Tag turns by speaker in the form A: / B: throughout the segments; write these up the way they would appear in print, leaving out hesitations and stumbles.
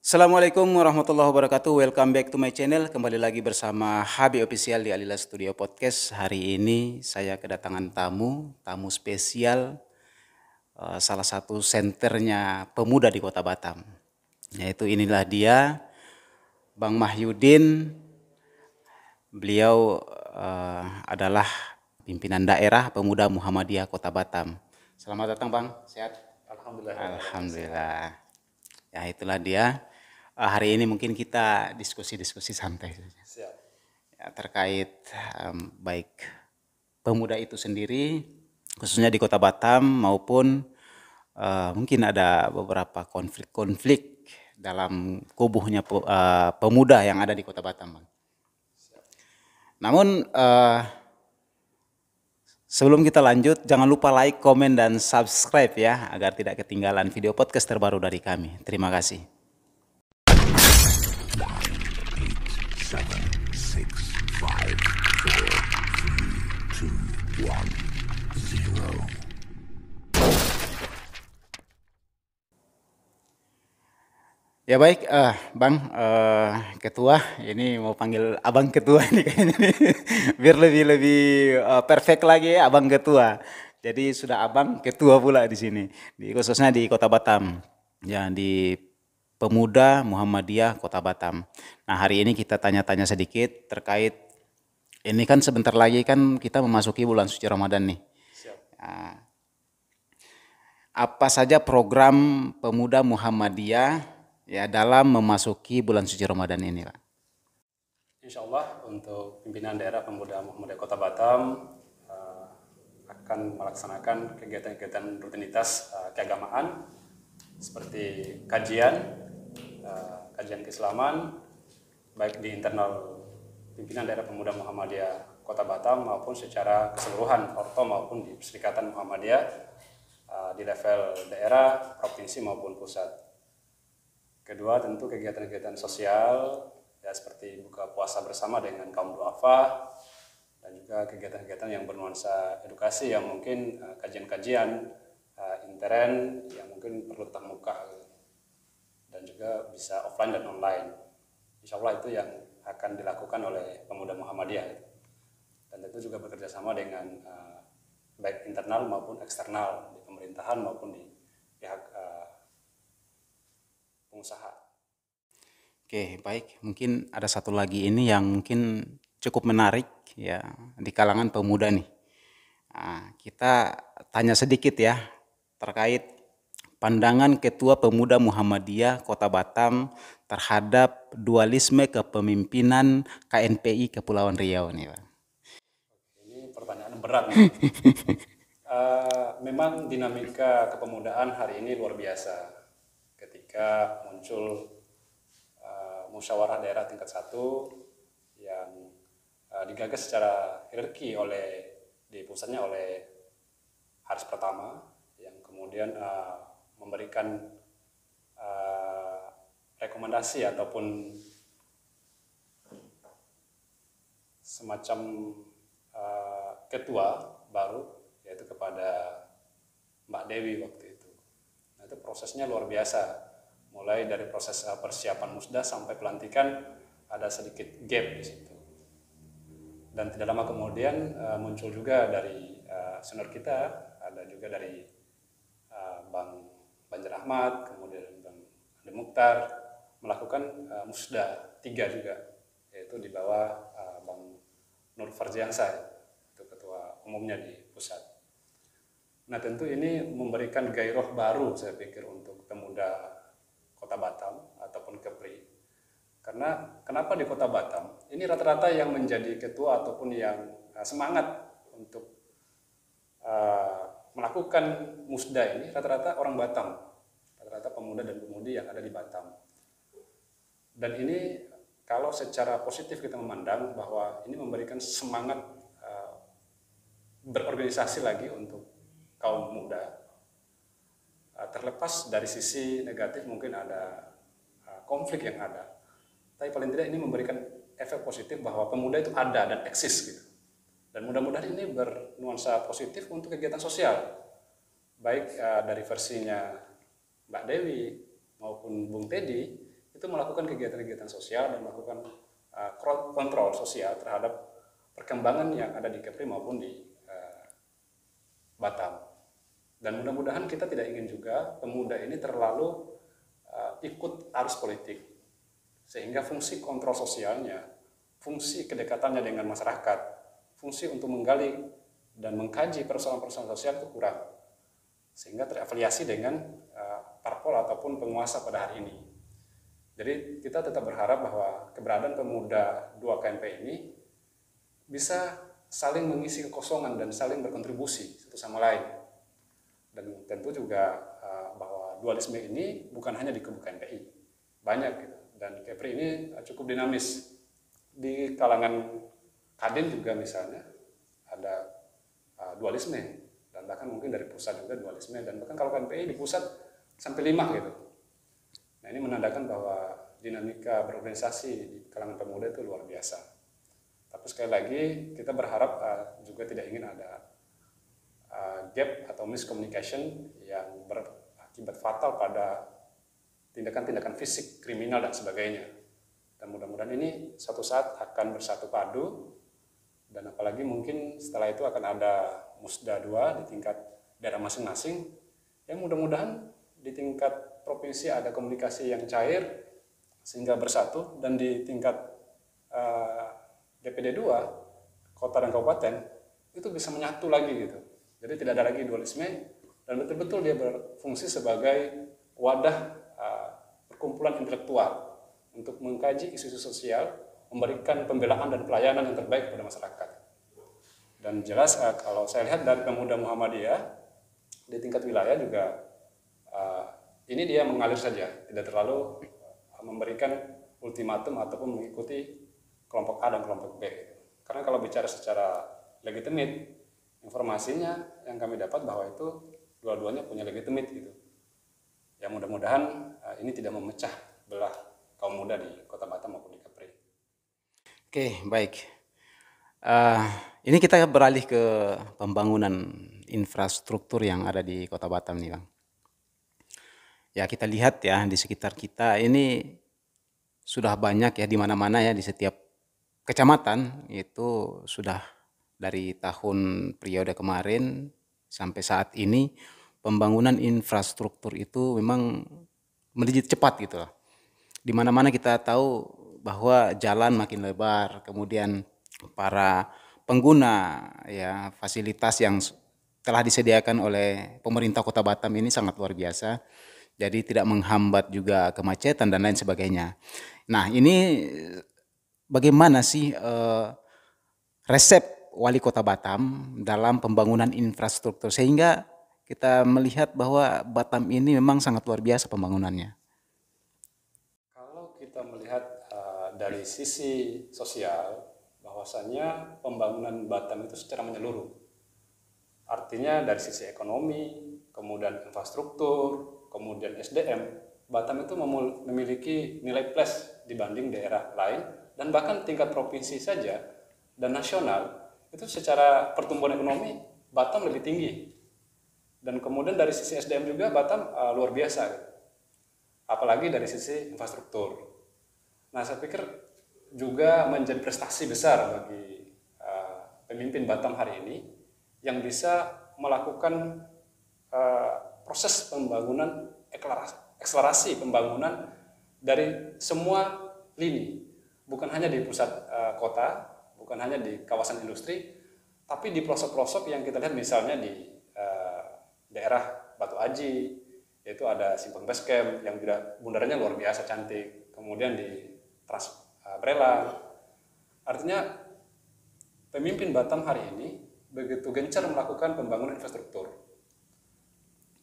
A: Assalamualaikum warahmatullahi wabarakatuh. Welcome back to my channel. Kembali lagi bersama Habi Official di Alila Studio Podcast. Hari ini saya kedatangan tamu spesial, salah satu senternya pemuda di Kota Batam. Yaitu inilah dia, Bang Mahyudin. Beliau adalah pimpinan daerah pemuda Muhammadiyah Kota Batam. Selamat datang, Bang. Sehat?
B: Alhamdulillah.
A: Alhamdulillah. Ya, itulah dia. Hari ini mungkin kita diskusi-diskusi santai saja.
B: Siap.
A: Ya, terkait baik pemuda itu sendiri, khususnya di Kota Batam, maupun mungkin ada beberapa konflik-konflik dalam kubuhnya pemuda yang ada di Kota Batam, Bang. Namun sebelum kita lanjut, jangan lupa like, komen, dan subscribe ya, agar tidak ketinggalan video podcast terbaru dari kami. Terima kasih.
C: 7, 6, 5, 4, 3, 2, 1, 0.
A: Ya baik, Bang, Ketua, ini mau panggil Abang Ketua ini kayaknya nih, biar lebih perfect lagi ya, Abang Ketua. Jadi sudah Abang Ketua pula di sini, khususnya di Kota Batam, ya di Pemuda Muhammadiyah Kota Batam. Nah hari ini kita tanya-tanya sedikit terkait, ini kan sebentar lagi kan kita memasuki bulan suci Ramadan nih.
B: Siap.
A: Nah, apa saja program Pemuda Muhammadiyah ya dalam memasuki bulan suci Ramadan ini, Pak?
B: Insya Allah untuk pimpinan daerah pemuda Muhammadiyah Kota Batam akan melaksanakan kegiatan-kegiatan rutinitas keagamaan seperti kajian keislaman baik di internal pimpinan daerah pemuda Muhammadiyah Kota Batam maupun secara keseluruhan orto maupun di Perserikatan Muhammadiyah di level daerah, provinsi maupun pusat. Kedua tentu kegiatan-kegiatan sosial ya seperti buka puasa bersama dengan kaum duafa dan juga kegiatan-kegiatan yang bernuansa edukasi yang mungkin kajian-kajian intern yang mungkin perlu tatap muka dan juga bisa offline dan online. Insya Allah itu yang akan dilakukan oleh pemuda Muhammadiyah dan tentu juga bekerja sama dengan baik internal maupun eksternal di pemerintahan maupun di pihak pengusaha.
A: Oke, baik. Mungkin ada satu lagi ini yang mungkin cukup menarik ya di kalangan pemuda nih. Nah, kita tanya sedikit ya terkait pandangan Ketua Pemuda Muhammadiyah Kota Batam terhadap dualisme kepemimpinan KNPI Kepulauan Riau nih, Pak.
B: Ini pertanyaan berat. Memang dinamika kepemudaan hari ini luar biasa ketika muncul musyawarah daerah tingkat 1 yang digagas secara hierarki di pusatnya oleh Haris Pertama yang kemudian memberikan rekomendasi ataupun semacam ketua baru yaitu kepada Mbak Dewi waktu itu. Nah, itu prosesnya luar biasa. Mulai dari proses persiapan musda sampai pelantikan ada sedikit gap di situ. Dan tidak lama kemudian muncul juga dari senior kita, ada juga dari Bang Banjar Ahmad, kemudian Bang Ade Mukhtar melakukan musda 3 juga, yaitu di bawah Bang Nur Farziansa, itu ketua umumnya di pusat. Nah tentu ini memberikan gairah baru saya pikir untuk pemuda Kota Batam ataupun Kepri. Karena kenapa di Kota Batam? Ini rata-rata yang menjadi ketua ataupun yang semangat untuk melakukan musda ini rata-rata orang Batam, rata-rata pemuda dan pemudi yang ada di Batam. Dan ini kalau secara positif kita memandang bahwa ini memberikan semangat berorganisasi lagi untuk kaum muda. Terlepas dari sisi negatif mungkin ada konflik yang ada, tapi paling tidak ini memberikan efek positif bahwa pemuda itu ada dan eksis gitu. Dan mudah-mudahan ini bernuansa positif untuk kegiatan sosial, baik dari versinya Mbak Dewi maupun Bung Teddy, itu melakukan kegiatan-kegiatan sosial dan melakukan kontrol sosial terhadap perkembangan yang ada di Kepri maupun di Batam. Dan mudah-mudahan kita tidak ingin juga pemuda ini terlalu ikut arus politik, sehingga fungsi kontrol sosialnya, fungsi kedekatannya dengan masyarakat, fungsi untuk menggali dan mengkaji persoalan-persoalan sosial itu kurang, sehingga terafiliasi dengan parpol ataupun penguasa pada hari ini. Jadi kita tetap berharap bahwa keberadaan pemuda 2 KMP ini bisa saling mengisi kekosongan dan saling berkontribusi satu sama lain. Dan tentu juga bahwa dualisme ini bukan hanya di kubu KMPI, banyak gitu. Dan Kepri ini cukup dinamis. Di kalangan Kadin juga misalnya ada dualisme, dan bahkan mungkin dari pusat juga dualisme, dan bahkan kalau KMPI di pusat sampai 5 gitu. Nah, ini menandakan bahwa dinamika berorganisasi di kalangan pemuda itu luar biasa. Tapi sekali lagi kita berharap juga tidak ingin ada gap atau miscommunication yang berakibat fatal pada tindakan-tindakan fisik, kriminal dan sebagainya. Dan mudah-mudahan ini suatu saat akan bersatu padu, dan apalagi mungkin setelah itu akan ada Musda 2 di tingkat daerah masing-masing, yang mudah-mudahan di tingkat provinsi ada komunikasi yang cair sehingga bersatu, dan di tingkat DPD 2 kota dan kabupaten itu bisa menyatu lagi gitu. Jadi tidak ada lagi dualisme, dan betul-betul dia berfungsi sebagai wadah perkumpulan intelektual untuk mengkaji isu-isu sosial, memberikan pembelaan dan pelayanan yang terbaik kepada masyarakat. Dan jelas kalau saya lihat dari pemuda Muhammadiyah di tingkat wilayah juga ini dia mengalir saja, tidak terlalu memberikan ultimatum ataupun mengikuti kelompok A dan kelompok B. Karena kalau bicara secara legitimate, informasinya yang kami dapat bahwa itu dua-duanya punya legitimate gitu. Ya mudah-mudahan ini tidak memecah belah kaum muda di Kota Batam maupun di Kepri.
A: Oke, baik. Ini kita beralih ke pembangunan infrastruktur yang ada di Kota Batam nih, Bang. Ya, kita lihat ya di sekitar kita ini sudah banyak ya di mana-mana ya, di setiap kecamatan itu sudah dari tahun periode kemarin sampai saat ini pembangunan infrastruktur itu memang melejit cepat gitu loh. Di mana-mana kita tahu bahwa jalan makin lebar, kemudian para pengguna ya fasilitas yang telah disediakan oleh pemerintah Kota Batam ini sangat luar biasa. Jadi tidak menghambat juga kemacetan dan lain sebagainya. Nah, ini bagaimana sih resep Wali Kota Batam dalam pembangunan infrastruktur sehingga kita melihat bahwa Batam ini memang sangat luar biasa pembangunannya?
B: Kalau kita melihat dari sisi sosial, bahwasannya pembangunan Batam itu secara menyeluruh. Artinya dari sisi ekonomi, kemudian infrastruktur, kemudian SDM, Batam itu memiliki nilai plus dibanding daerah lain, dan bahkan tingkat provinsi saja dan nasional itu secara pertumbuhan ekonomi Batam lebih tinggi. Dan kemudian dari sisi SDM juga Batam luar biasa, apalagi dari sisi infrastruktur. Nah, saya pikir juga menjadi prestasi besar bagi pemimpin Batam hari ini yang bisa melakukan proses pembangunan, akselerasi pembangunan dari semua lini, bukan hanya di pusat kota, bukan hanya di kawasan industri, tapi di pelosok-pelosok yang kita lihat misalnya di daerah Batu Aji, yaitu ada Simpang Base Camp yang juga bundarannya luar biasa cantik, kemudian di Trans Brela. Artinya pemimpin Batam hari ini begitu gencar melakukan pembangunan infrastruktur.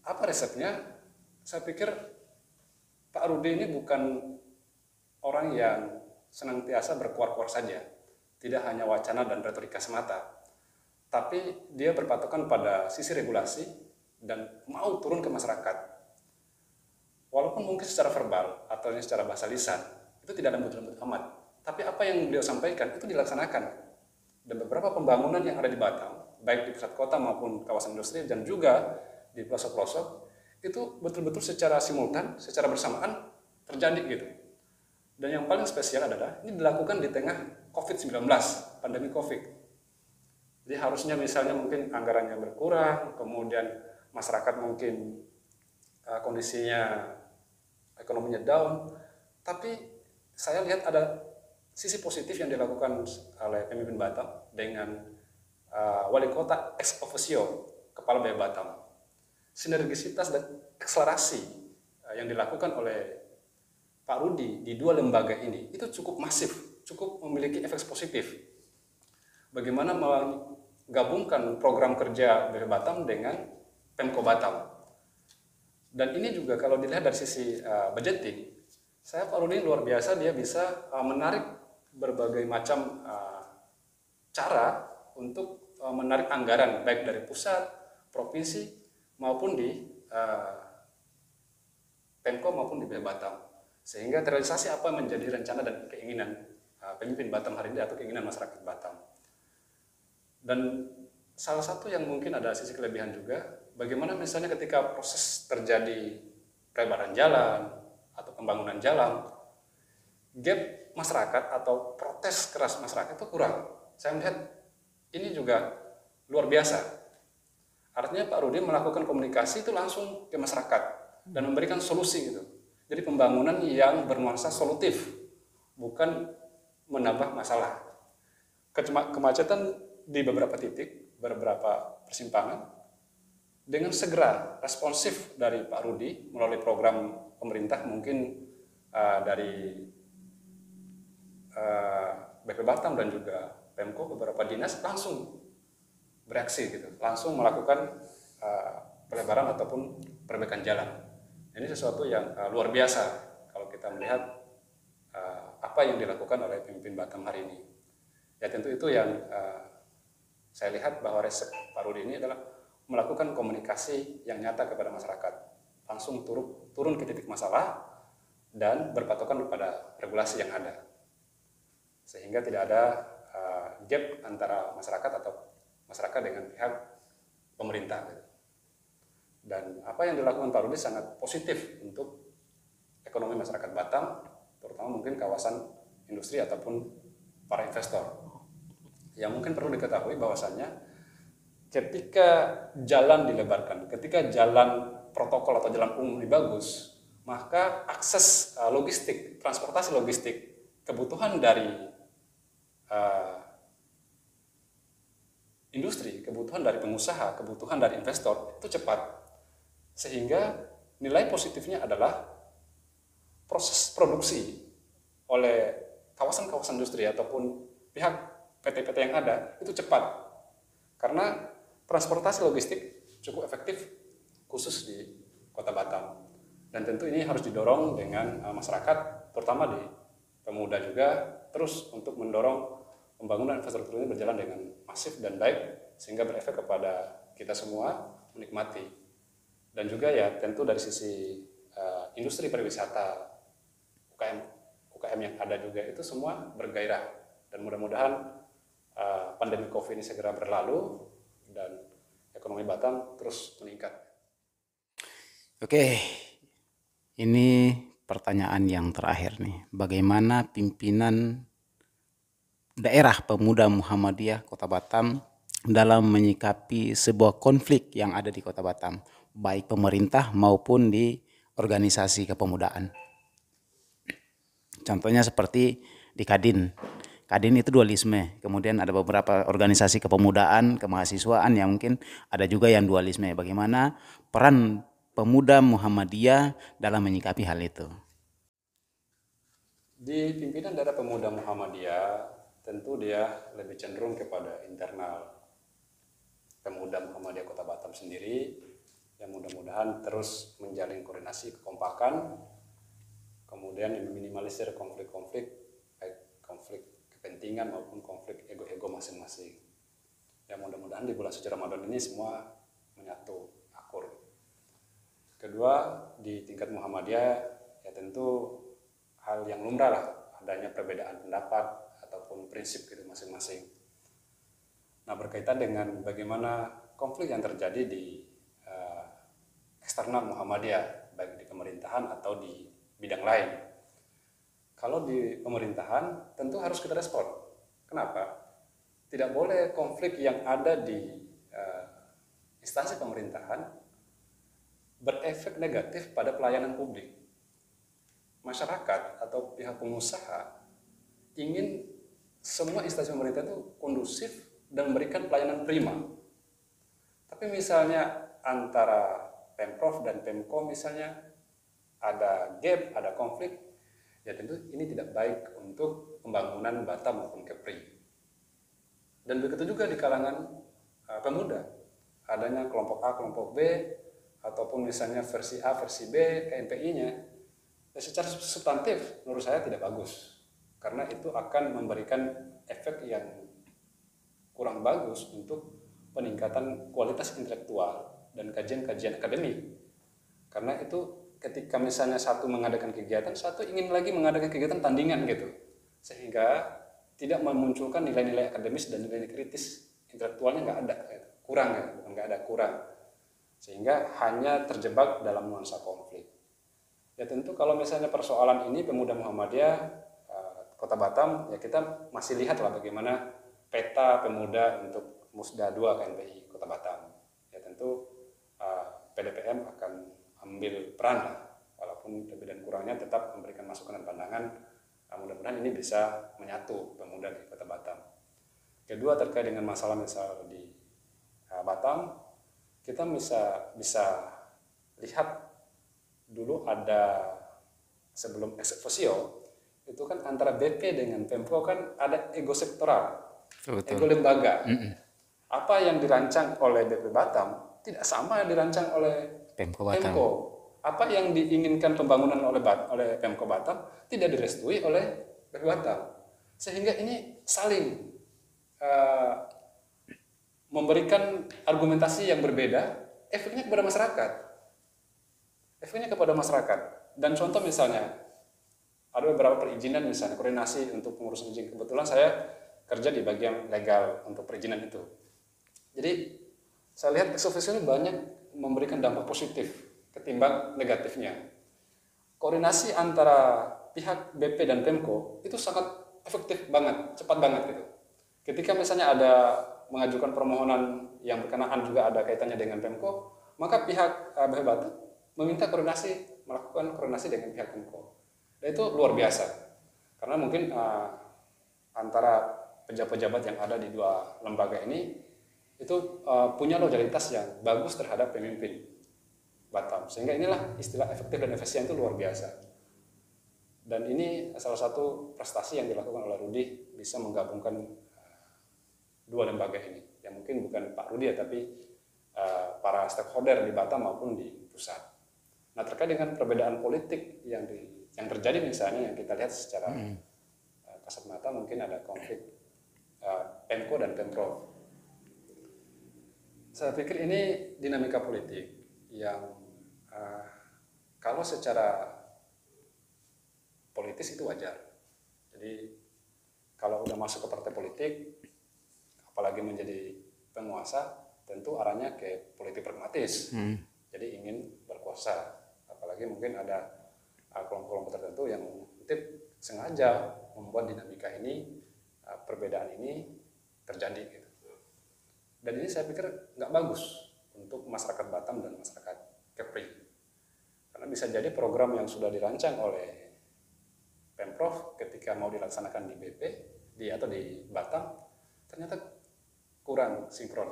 B: Apa resepnya? Saya pikir Pak Rudi ini bukan orang yang senantiasa berkuar-kuar saja, tidak hanya wacana dan retorika semata, tapi dia berpatokan pada sisi regulasi dan mau turun ke masyarakat. Walaupun mungkin secara verbal atau secara bahasa lisan itu tidak lembut-lembut amat, tapi apa yang beliau sampaikan itu dilaksanakan. Dan beberapa pembangunan yang ada di Batam, baik di pusat kota maupun kawasan industri dan juga di pelosok-pelosok, itu betul-betul secara simultan, secara bersamaan terjadi gitu. Dan yang paling spesial adalah ini dilakukan di tengah COVID-19, pandemi COVID. Jadi harusnya misalnya mungkin anggarannya berkurang, kemudian masyarakat mungkin kondisinya ekonominya down, tapi saya lihat ada sisi positif yang dilakukan oleh pemimpin Batam dengan wali kota ex officio kepala BPM Batam. Sinergisitas dan akselerasi yang dilakukan oleh Pak Rudi di dua lembaga ini itu cukup masif, cukup memiliki efek positif. Bagaimana menggabungkan program kerja BPM Batam dengan Pemko Batam. Dan ini juga kalau dilihat dari sisi budgeting, saya Pak Rudi luar biasa, dia bisa menarik berbagai macam cara untuk menarik anggaran baik dari pusat, provinsi maupun di Pemko maupun di BPM Batam. Sehingga terrealisasi apa yang menjadi rencana dan keinginan pemimpin Batam hari ini atau keinginan masyarakat Batam. Dan salah satu yang mungkin ada sisi kelebihan juga, bagaimana misalnya ketika proses terjadi pelebaran jalan atau pembangunan jalan, gap masyarakat atau protes keras masyarakat itu kurang. Saya melihat ini juga luar biasa. Artinya Pak Rudi melakukan komunikasi itu langsung ke masyarakat dan memberikan solusi gitu. Jadi pembangunan yang bernuansa solutif, bukan menambah masalah. Kemacetan di beberapa titik, beberapa persimpangan, dengan segera responsif dari Pak Rudi melalui program pemerintah mungkin dari BP Batam dan juga Pemko, beberapa dinas langsung bereaksi gitu, langsung melakukan pelebaran ataupun perbaikan jalan. Ini sesuatu yang luar biasa kalau kita melihat apa yang dilakukan oleh pemimpin Batam hari ini. Ya tentu itu yang saya lihat bahwa resep Pak Rudi ini adalah melakukan komunikasi yang nyata kepada masyarakat, langsung turun ke titik masalah dan berpatokan kepada regulasi yang ada, sehingga tidak ada gap antara masyarakat atau masyarakat dengan pihak pemerintah. Dan apa yang dilakukan Pak Rudi sangat positif untuk ekonomi masyarakat Batam, terutama mungkin kawasan industri ataupun para investor. Yang mungkin perlu diketahui bahwasannya ketika jalan dilebarkan, ketika jalan protokol atau jalan umum ini bagus, maka akses logistik, transportasi logistik, kebutuhan dari industri, kebutuhan dari pengusaha, kebutuhan dari investor itu cepat. Sehingga nilai positifnya adalah proses produksi oleh kawasan-kawasan industri ataupun pihak PT-PT yang ada itu cepat. Karena transportasi logistik cukup efektif khusus di Kota Batam. Dan tentu ini harus didorong dengan masyarakat, terutama di pemuda juga, terus untuk mendorong pembangunan infrastruktur ini berjalan dengan masif dan baik, sehingga berefek kepada kita semua menikmati. Dan juga ya tentu dari sisi industri pariwisata, UKM yang ada juga itu semua bergairah. Dan mudah-mudahan pandemi COVID ini segera berlalu dan ekonomi Batam terus meningkat.
A: Oke, ini pertanyaan yang terakhir nih. Bagaimana pimpinan daerah pemuda Muhammadiyah Kota Batam dalam menyikapi sebuah konflik yang ada di Kota Batam, baik pemerintah maupun di organisasi kepemudaan. Contohnya seperti di Kadin. Kadin itu dualisme, kemudian ada beberapa organisasi kepemudaan, kemahasiswaan yang mungkin ada juga yang dualisme. Bagaimana peran pemuda Muhammadiyah dalam menyikapi hal itu?
B: Di pimpinan daerah pemuda Muhammadiyah, tentu dia lebih cenderung kepada internal pemuda Muhammadiyah Kota Batam sendiri, yang mudah-mudahan terus menjalin koordinasi kekompakan, kemudian meminimalisir konflik-konflik, baik konflik kepentingan maupun konflik ego-ego masing-masing. Ya mudah-mudahan di bulan suci Ramadan ini semua menyatu, akur. Kedua, di tingkat Muhammadiyah ya tentu hal yang lumrah lah, adanya perbedaan pendapat ataupun prinsip gitu masing-masing. Nah berkaitan dengan bagaimana konflik yang terjadi di eksternal Muhammadiyah, baik di pemerintahan atau di bidang lain. kalau di pemerintahan tentu harus kita respon. Kenapa? Tidak boleh konflik yang ada di instansi pemerintahan berefek negatif pada pelayanan publik. Masyarakat atau pihak pengusaha ingin semua instansi pemerintah itu kondusif dan memberikan pelayanan prima. Tapi misalnya antara Pemprov dan Pemko misalnya ada gap, ada konflik, ya tentu ini tidak baik untuk pembangunan Batam maupun Kepri. Dan begitu juga di kalangan pemuda, adanya kelompok A, kelompok B, ataupun misalnya versi A, versi B, KNPI-nya, ya secara substantif menurut saya tidak bagus. Karena itu akan memberikan efek yang kurang bagus untuk peningkatan kualitas intelektual dan kajian-kajian akademik. Karena itu ketika misalnya satu mengadakan kegiatan, satu ingin lagi mengadakan kegiatan tandingan gitu. Sehingga tidak memunculkan nilai-nilai akademis dan nilai kritis intelektualnya nggak ada, kurang ya, bukan nggak ada, kurang, sehingga hanya terjebak dalam nuansa konflik. Ya tentu kalau misalnya persoalan ini pemuda Muhammadiyah Kota Batam, ya kita masih lihat lah bagaimana peta pemuda untuk Musda 2 KNPI Kota Batam. Ya tentu PDPM akan ambil peran lah, walaupun lebih dan kurangnya tetap memberikan masukan dan pandangan. Mudah-mudahan ini bisa menyatu pemuda di Kota Batam. Kedua, terkait dengan masalah misal di Batam, kita bisa lihat dulu ada sebelum ex officio itu kan antara BP dengan Pemko kan ada ego sektoral, ego lembaga. Apa yang dirancang oleh BP Batam tidak sama yang dirancang oleh
A: Pemko Batam.
B: Apa yang diinginkan pembangunan oleh Pemko Batam tidak direstui oleh BP Batam, sehingga ini saling memberikan argumentasi yang berbeda, efeknya kepada masyarakat. Dan contoh misalnya ada beberapa perizinan, misalnya koordinasi untuk pengurusan izin, kebetulan saya kerja di bagian legal untuk perizinan itu. Jadi saya lihat ex officio ini banyak memberikan dampak positif ketimbang negatifnya. Koordinasi antara pihak BP dan Pemko itu sangat efektif banget, cepat banget gitu. Ketika misalnya ada mengajukan permohonan yang berkenaan juga ada kaitannya dengan Pemko, maka pihak BP Batam melakukan koordinasi dengan pihak Pemko. Dan itu luar biasa. Karena mungkin antara pejabat-pejabat yang ada di dua lembaga ini itu punya loyalitas yang bagus terhadap pemimpin Batam, sehingga inilah istilah efektif dan efisien itu luar biasa. Dan ini salah satu prestasi yang dilakukan oleh Rudi, bisa menggabungkan dua lembaga ini, yang mungkin bukan Pak Rudi ya, tapi para stakeholder di Batam maupun di pusat. Nah, terkait dengan perbedaan politik yang terjadi misalnya, yang kita lihat secara kasat mata, mungkin ada konflik Pemko dan Pemprov. Saya pikir ini dinamika politik yang kalau secara politis itu wajar. Jadi kalau udah masuk ke partai politik, apalagi menjadi penguasa, tentu arahnya ke politik pragmatis. Jadi ingin berkuasa. Apalagi mungkin ada kelompok-kelompok tertentu yang sengaja membuat dinamika ini, perbedaan ini terjadi gitu. Dan ini saya pikir nggak bagus untuk masyarakat Batam dan masyarakat Kepri. Karena bisa jadi program yang sudah dirancang oleh Pemprov ketika mau dilaksanakan di BP atau di Batam ternyata kurang sinkron.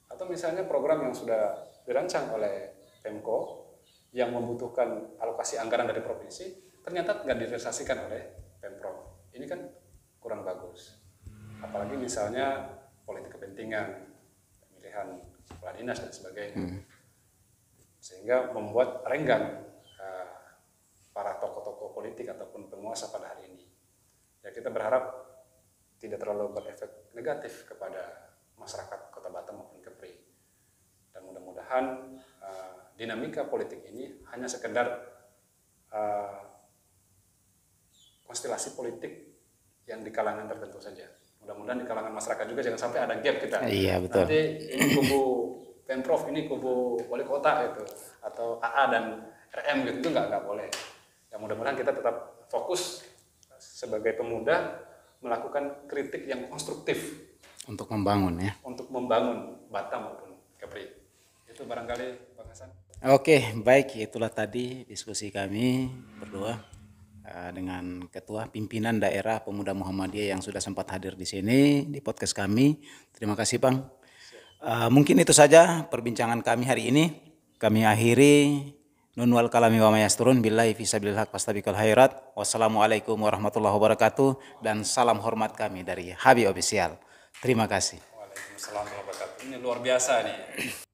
B: Atau misalnya program yang sudah dirancang oleh Pemko yang membutuhkan alokasi anggaran dari provinsi ternyata nggak direalisasikan oleh Pemprov. Ini kan kurang bagus. Apalagi misalnya politik kepentingan, pemilihan kepala dinas dan sebagainya, sehingga membuat renggang para tokoh-tokoh politik ataupun penguasa pada hari ini. Ya kita berharap tidak terlalu berefek negatif kepada masyarakat Kota Batam maupun Kepri. Dan mudah-mudahan dinamika politik ini hanya sekedar konstelasi politik yang di kalangan tertentu saja. Mudah-mudahan di kalangan masyarakat juga jangan sampai ada gap kita.
A: Iya, betul.
B: Nanti ini kubu Pemprov, ini kubu wali kota gitu, atau AA dan RM gitu, itu nggak boleh. Yang Ya mudah-mudahan kita tetap fokus sebagai pemuda melakukan kritik yang konstruktif
A: Untuk membangun ya.
B: untuk membangun Batam maupun Kepri. Itu barangkali Bang Hasan.
A: Oke, baik, itulah tadi diskusi kami berdua dengan Ketua Pimpinan Daerah Pemuda Muhammadiyah yang sudah sempat hadir di sini di podcast kami. Terima kasih, Bang. Mungkin itu saja perbincangan kami hari ini. Kami akhiri. Nun wal kalami wa mayasturun billahi fisabilil haq fastabikal khairat. Wassalamualaikum warahmatullahi wabarakatuh dan salam hormat kami dari Habib Official. Terima kasih.
B: Waalaikumsalam warahmatullahi wabarakatuh. Ini luar biasa nih.